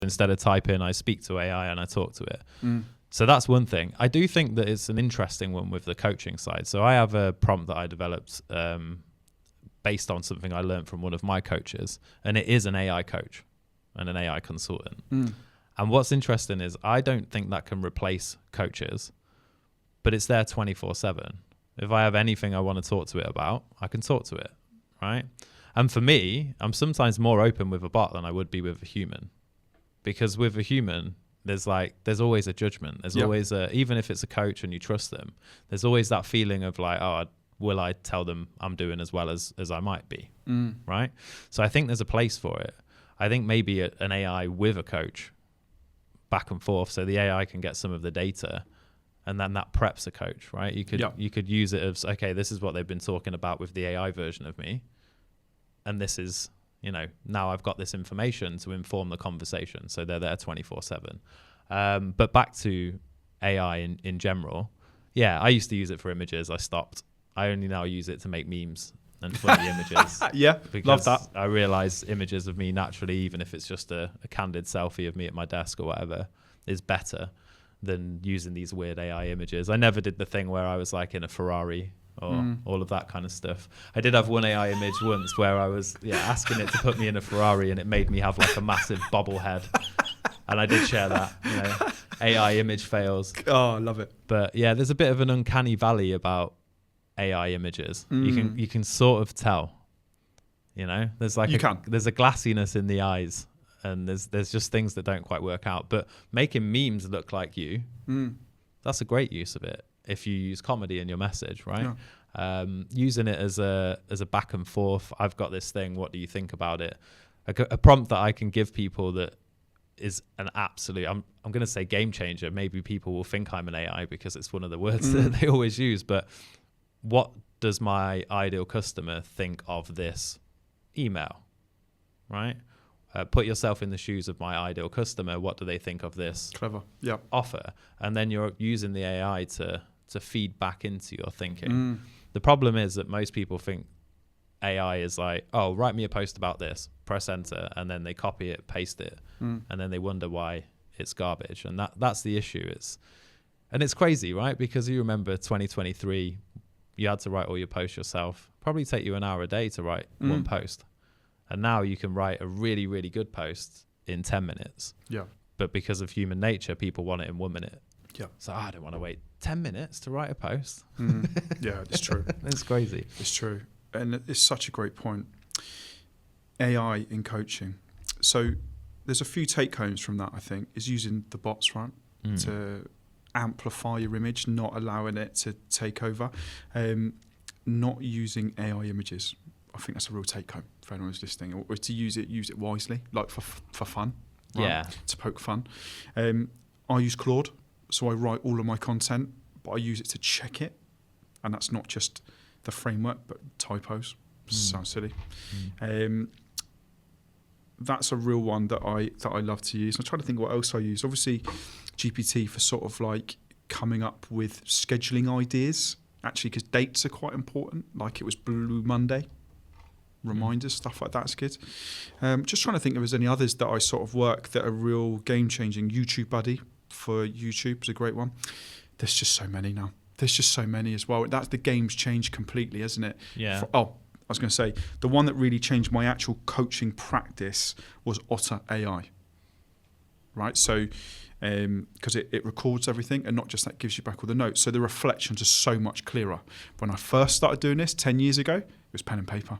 Instead of typing, I speak to AI and I talk to it. So that's one thing. I do think that it's an interesting one with the coaching side. So I have a prompt that I developed based on something I learned from one of my coaches, and it is an AI coach and an AI consultant. And what's interesting is I don't think that can replace coaches, but it's there 24/7. If I have anything I want to talk to it about, I can talk to it, right? And for me, I'm sometimes more open with a bot than I would be with a human, because with a human, there's always a judgment. There's always even if it's a coach and you trust them, there's always that feeling of like, oh, will I tell them I'm doing as well as I might be, right? So I think there's a place for it. I think maybe an AI with a coach, back and forth, so the AI can get some of the data, and then that preps a coach, right? You could use it as, okay, this is what they've been talking about with the AI version of me, and this is, now I've got this information to inform the conversation, so they're there 24/7. But back to AI in general, I used to use it for images. I stopped. I only now use it to make memes and funny images. Love that. I realize images of me naturally, even if it's just a candid selfie of me at my desk or whatever, is better than using these weird AI images. I never did the thing where I was like in a Ferrari or all of that kind of stuff. I did have one AI image once where I was asking it to put me in a Ferrari, and it made me have like a massive bobblehead. And I did share that, AI image fails. Oh, I love it. But there's a bit of an uncanny valley about AI images. You can sort of tell, there's there's a glassiness in the eyes, and there's just things that don't quite work out. But making memes look like you, that's a great use of it if you use comedy in your message, right? Using it as a back and forth. I've got this thing, what do you think about it? A prompt that I can give people that is an absolute, I'm going to say game changer. Maybe people will think I'm an AI because it's one of the words that they always use, but what does my ideal customer think of this email, right? Put yourself in the shoes of my ideal customer. What do they think of this offer? And then you're using the AI to feed back into your thinking. The problem is that most people think AI is like, oh, write me a post about this, press enter, and then they copy it, paste it, and then they wonder why it's garbage. And that's the issue. It's crazy, right? Because you remember 2023, you had to write all your posts yourself. Probably take you an hour a day to write one post. And now you can write a really, really good post in 10 minutes. But because of human nature, people want it in 1 minute. So I don't want to wait 10 minutes to write a post. It's true. It's crazy. It's true. And it's such a great point. AI in coaching. So there's a few take homes from that, I think, is using the bots, right? To amplify your image, not allowing it to take over. Not using AI images. I think that's a real take home for anyone who's listening. Or to use it wisely, like for fun. Right? To poke fun. I use Claude, so I write all of my content, but I use it to check it. And that's not just the framework, but typos. Sounds silly. That's a real one that I love to use. I'm trying to think what else I use. Obviously, GPT for sort of like coming up with scheduling ideas, actually, because dates are quite important. Like it was Blue Monday. Reminders, stuff like that's good. Just trying to think if there's any others that I sort of work that are real game-changing. YouTube Buddy for YouTube is a great one. There's just so many now. There's just so many as well. That's the game's changed completely, hasn't it? I was going to say, the one that really changed my actual coaching practice was Otter AI. Right? So, because it records everything, and not just that, gives you back all the notes. So the reflections are so much clearer. When I first started doing this 10 years ago, it was pen and paper.